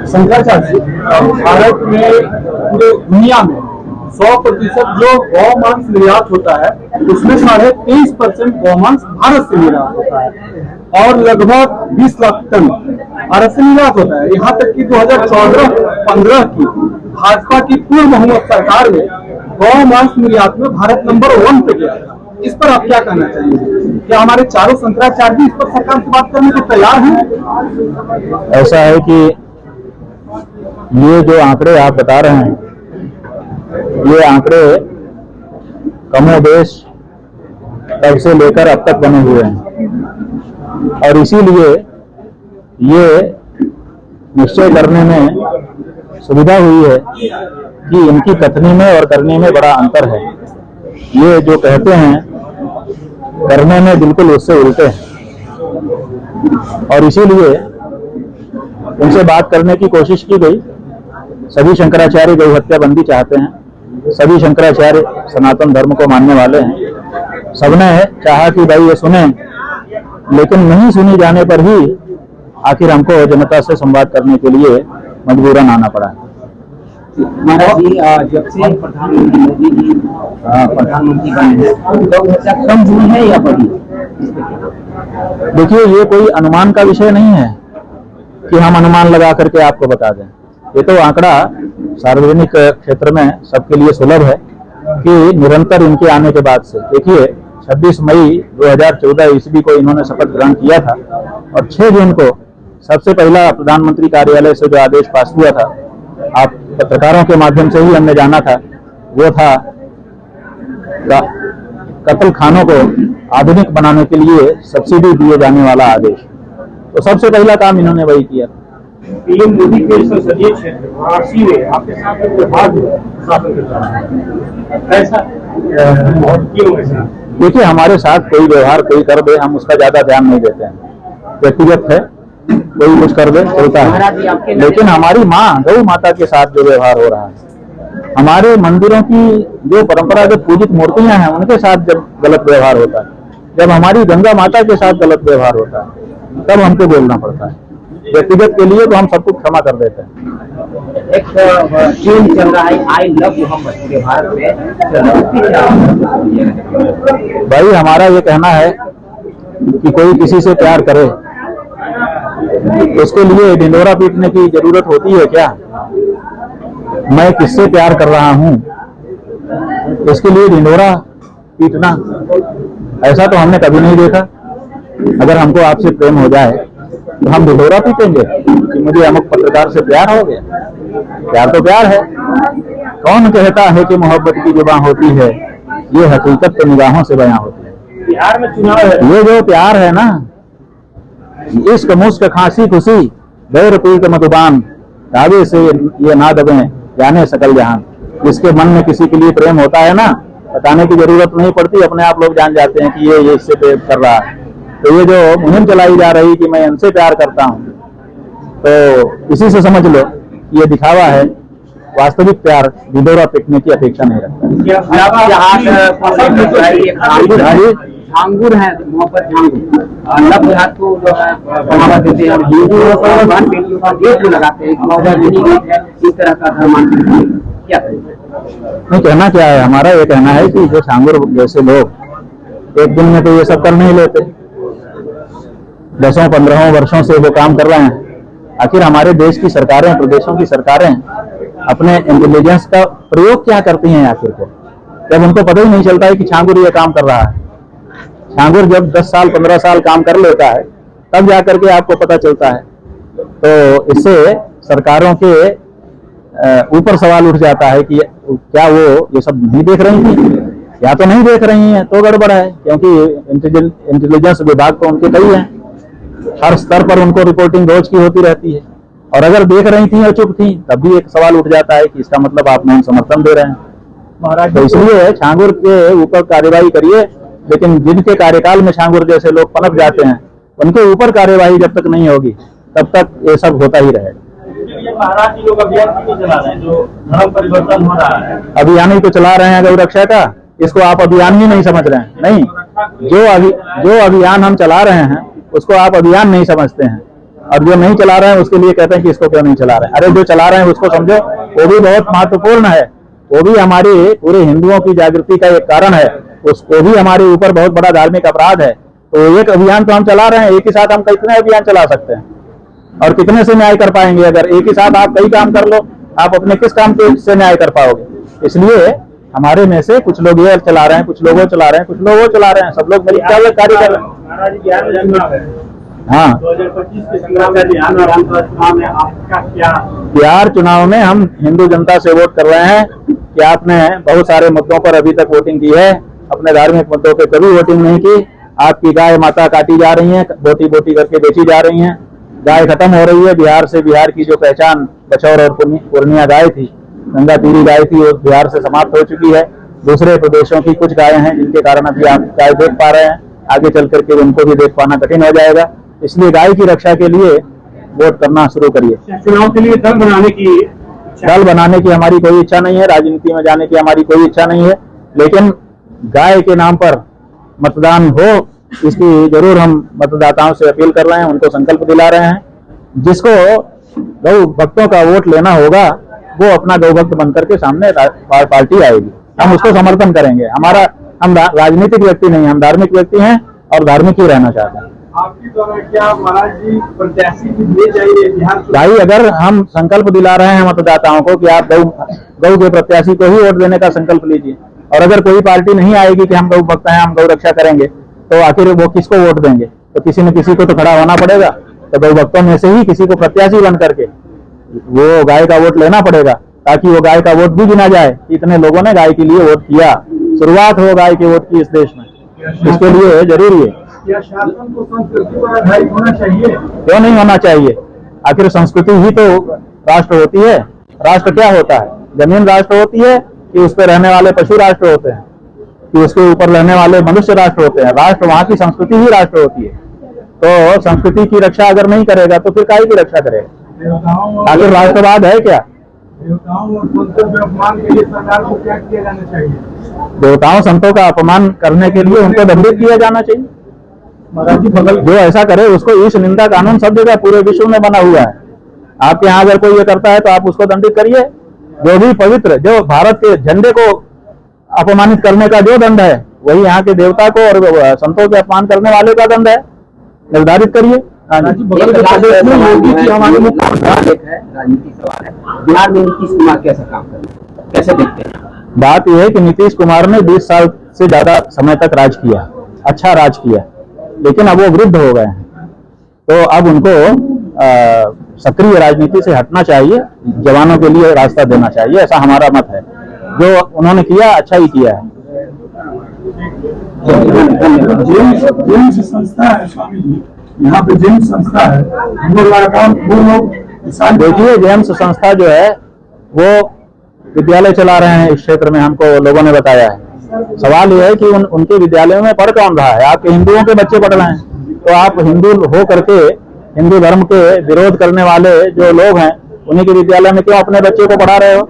शंकराचार्य भारत में पूरे दुनिया में 100% जो गौ मांस निर्यात होता है उसमें 23.5% गौ मांस भारत से निर्यात होता है और लगभग 20 लाख टन भारत से निर्यात होता है। यहाँ तक कि 2014-15 की भाजपा की पूर्व बहुमत सरकार में गौ मांस निर्यात में भारत नंबर 1 पे गया था। इस पर आप क्या कहना चाहेंगे? क्या हमारे चारों शंकराचार्य इस पर सरकार से बात करने को तैयार हैं? ऐसा है कि ये जो आंकड़े आप बता रहे हैं, ये आंकड़े कमोबेश तब से लेकर अब तक बने हुए हैं और इसीलिए ये निश्चय करने में सुविधा हुई है कि इनकी कथनी में और करने में बड़ा अंतर है। ये जो कहते हैं करने में बिल्कुल उससे उल्टे हैं और इसीलिए उनसे बात करने की कोशिश की गई। सभी शंकराचार्य गौ हत्या बंदी चाहते हैं, सभी शंकराचार्य सनातन धर्म को मानने वाले हैं। सबने चाहा कि भाई ये सुने, लेकिन नहीं सुनी जाने पर ही आखिर हमको जनता से संवाद करने के लिए मजबूरन आना पड़ा। महाराज जी, जब से प्रधानमंत्री मोदी जी प्रधानमंत्री बने हैं गौ हत्या कम हुई है या बढ़ी? देखिए, ये कोई अनुमान का विषय नहीं है कि हम अनुमान लगा करके आपको बता दें। ये तो आंकड़ा सार्वजनिक क्षेत्र में सबके लिए सुलभ है कि निरंतर इनके आने के बाद से, देखिए 26 मई 2014 ईस्वी को इन्होंने शपथ ग्रहण किया था और 6 जून को सबसे पहला प्रधानमंत्री कार्यालय से जो आदेश पास हुआ था, आप पत्रकारों के माध्यम से ही हमने जाना था, वो था कत्ल खानों को आधुनिक बनाने के लिए सब्सिडी दिए जाने वाला आदेश। तो सबसे पहला काम इन्होंने वही किया। पीएम मोदी के संसदीय क्षेत्र वाराणसी में आपके साथ एक व्यवहार हुआ शासन के साथ, ऐसा क्यों? ऐसा देखिए, हमारे साथ कोई व्यवहार कोई कर दे, हम उसका ज्यादा ध्यान नहीं देते हैं। व्यक्तिगत है, कोई कुछ कर दे चलता है, लेकिन हमारी माँ गौ माता के साथ जो व्यवहार हो रहा है, हमारे मंदिरों की जो परंपरागत पूजित मूर्तियां हैं उनके साथ जब गलत व्यवहार होता है, जब हमारी गंगा माता के साथ गलत व्यवहार होता है, तब हमको बोलना पड़ता है। व्यक्तिगत के लिए तो हम सब कुछ क्षमा कर देते हैं। एक ट्रेंड चल रहा है आई लव मोहम्मद पूरे भारत में, भाई हमारा ये कहना है कि कोई किसी से प्यार करे, उसके लिए ढिंढोरा पीटने की जरूरत होती है क्या? मैं किससे प्यार कर रहा हूं इसके लिए ढिंढोरा पीटना, ऐसा तो हमने कभी नहीं देखा। अगर हमको आपसे प्रेम हो जाए तो हम ढिंढोरा पीटेंगे कि मुझे अमुक पत्रकार से प्यार हो गया? प्यार तो प्यार है। कौन कहता है कि मोहब्बत की जुबां होती है, ये हकीकत तो निगाहों से बयां होती है। बिहार में चुनाव है, ये जो प्यार है ना, इश्क मुश्क खांसी खुशी बैर पीट मधुबान, दावे से ये ना दबे जाने सकल जहां। जिसके मन में किसी के लिए प्रेम होता है ना, बताने की जरूरत नहीं पड़ती, अपने आप लोग जान जाते हैं कि ये इससे प्रेम कर रहा है। तो ये जो मुहिम चलाई जा रही कि मैं इनसे प्यार करता हूं, तो इसी से समझ लो ये दिखावा है। वास्तविक प्यार ढिंढोरा पीटने की अपेक्षा नहीं रखता। झांगुर है मोहब्बत, झांगुर लव को जो है बढ़ावा देते हैं, हिंदू भगवान बेटियों का गेट जो लगाते हैं, इस तरह का धर्म क्या नहीं कहना क्या है, हमारा ये कहना है कि जो झांगुर जैसे लोग एक दिन में तो ये सब कर नहीं लेते, 10-15 वर्षों से वो काम कर रहे हैं। आखिर हमारे देश की सरकारें, प्रदेशों की सरकारें अपने इंटेलिजेंस का प्रयोग क्या करती हैं आखिर को, जब उनको पता ही नहीं चलता है कि झांगुर ये काम कर रहा है। झांगुर जब 10 साल 15 साल काम कर लेता है तब जाकर के आपको पता चलता है। तो इससे सरकारों के ऊपर सवाल उठ जाता है कि क्या वो ये सब नहीं देख रही थी, या तो नहीं देख रही हैं तो गड़बड़ है, क्योंकि इंटेलिजेंस विभाग तो उनके कई हैं, हर स्तर पर उनको रिपोर्टिंग रोज की होती रहती है। और अगर देख रही थी और चुप थी तब भी एक सवाल उठ जाता है कि इसका मतलब आप नहीं समर्थन दे रहे हैं महाराज। तो इसलिए झांगुर के ऊपर कार्यवाही करिए, लेकिन जिनके कार्यकाल में झांगुर जैसे लोग पनप जाते हैं उनके ऊपर कार्यवाही जब तक नहीं होगी तब तक ये सब होता ही रहेगा। महाराज जी लोग अभियान क्यों चला रहे हैं जो धर्म परिवर्तन हो रहा है? अभियान ही तो चला रहे हैं गौ रक्षा का, इसको आप अभियान ही नहीं समझ रहे हैं। नहीं, जो अभियान हम चला रहे हैं उसको आप अभियान नहीं समझते हैं। और जो नहीं चला रहे हैं उसके लिए कहते हैं कि इसको क्यों नहीं चला रहे हैं। अरे जो चला रहे हैं उसको समझो, वो भी बहुत महत्वपूर्ण है, वो भी हमारे पूरे हिंदुओं की जागृति का एक कारण है, उसको भी हमारे ऊपर बहुत बड़ा धार्मिक अपराध है। तो एक अभियान तो हम चला रहे हैं, एक ही साथ हम कितने अभियान चला सकते हैं और कितने से न्याय कर पाएंगे? अगर एक ही साथ आप कई काम कर लो, आप अपने किस काम से न्याय कर पाओगे? इसलिए हमारे में से कुछ लोग ये चला रहे हैं, कुछ लोग वो चला रहे हैं, कुछ लोग वो चला रहे हैं, सब लोग मिलकर कार्य कर रहे हैं। हाँ, 2025 के संग्राम में बिहार और चुनाव में आपका क्या? बिहार चुनाव में हम हिंदू जनता से वोट कर रहे हैं कि आपने बहुत सारे मुद्दों पर अभी तक वोटिंग की है, अपने धार्मिक मुद्दों पे कभी वोटिंग नहीं की। आपकी गाय माता काटी जा रही है, बोटी बोटी करके बेची जा रही हैं, गाय खत्म हो रही है। बिहार से, बिहार की जो पहचान बछौर और पूर्णिया गाय थी, गंगा तीरी गाय थी, वो बिहार से समाप्त हो चुकी है। दूसरे प्रदेशों की कुछ गायें हैं जिनके कारण अभी आप गाय देख पा रहे हैं, आगे चल करके उनको भी देख पाना कठिन हो जाएगा। इसलिए गाय की रक्षा के लिए वोट करना शुरू करिए। चुनाव के लिए दल बनाने की हमारी कोई इच्छा नहीं है, राजनीति में जाने की हमारी कोई इच्छा नहीं है, लेकिन गाय के नाम पर मतदान हो, इसकी जरूर हम मतदाताओं से अपील कर रहे हैं, उनको संकल्प दिला रहे हैं। जिसको गौ भक्तों का वोट लेना होगा वो अपना गौ भक्त बनकर के सामने पार्टी आएगी, हम उसको समर्थन करेंगे। हम राजनीतिक व्यक्ति नहीं, हम धार्मिक व्यक्ति हैं और धार्मिक ही रहना चाहते हैं। आपकी द्वारा क्या महाराज जी प्रत्याशी भी दिए जाइए बिहार? भाई, अगर हम संकल्प दिला रहे हैं मतदाताओं को कि आप गौ के प्रत्याशी को ही वोट देने का संकल्प लीजिए, और अगर कोई पार्टी नहीं आएगी कि हम गौ भक्त हैं, हम गौ रक्षा करेंगे, तो आखिर वो किसको वोट देंगे? तो किसी न किसी को तो खड़ा होना पड़ेगा। तो गौ भक्तों में से ही किसी को प्रत्याशी बन करके वो गाय का वोट लेना पड़ेगा, ताकि वो गाय का वोट भी गिना जाए। इतने लोगों ने गाय के लिए वोट किया, शुरुआत हो गाय के वोट की इस देश में, इसके लिए जरूरी है। क्या शासन को संस्कृति पर आधारित होना चाहिए? क्यों नहीं होना चाहिए? आखिर संस्कृति ही तो राष्ट्र होती है। राष्ट्र क्या होता है? जमीन राष्ट्र होती है कि उस पर रहने वाले पशु राष्ट्र होते हैं, कि उसके ऊपर रहने वाले मनुष्य राष्ट्र होते हैं? राष्ट्र, वहां की संस्कृति ही राष्ट्र होती है। तो संस्कृति की रक्षा अगर नहीं करेगा तो फिर काहे की रक्षा करेगा? आखिर राष्ट्रवाद है क्या? देवताओं और संतों के अपमान के लिए सरकार को क्या किया जाना चाहिए? देवताओं संतों का अपमान करने के लिए उनको दंडित किया जाना चाहिए। महाराज जी, बगल जो ऐसा करे उसको ईश निंदा कानून सब जगह पूरे विश्व में बना हुआ है। आपके यहाँ अगर कोई ये करता है तो आप उसको दंडित करिए। जो भी पवित्र, जो भारत के झंडे को अपमानित करने का जो दंड है, वही यहाँ के देवता को और संतों के अपमान करने वाले का दंड है, निर्धारित करिए। बगल के प्रदेश में योगी जी हमारे मुख्य है, राजनीतिक सवाल है, बिहार में नीतीश कुमार कैसा काम कर रहे हैं, कैसे देखते हैं? बात यह है कि नीतीश कुमार ने 20 साल से ज्यादा समय तक राज किया, अच्छा राज किया, लेकिन अब वो वृद्ध हो गए हैं। तो अब उनको सक्रिय राजनीति से हटना चाहिए, जवानों के लिए रास्ता देना चाहिए, ऐसा हमारा मत है। जो उन्होंने किया अच्छा ही किया है। जेम्स संस्था है स्वामी जी, यहाँ पे जेम्स संस्था है, देखिए जेम्स संस्था जो है वो विद्यालय चला रहे हैं इस क्षेत्र में, हमको लोगों ने बताया है। सवाल यह है कि उनके विद्यालयों में पढ़ कौन रहा है? आपके हिंदुओं के बच्चे पढ़ रहे हैं, तो आप हिंदू हो करके हिंदू धर्म के विरोध करने वाले जो लोग हैं उन्हीं के विद्यालय में क्यों अपने बच्चे को पढ़ा रहे हो?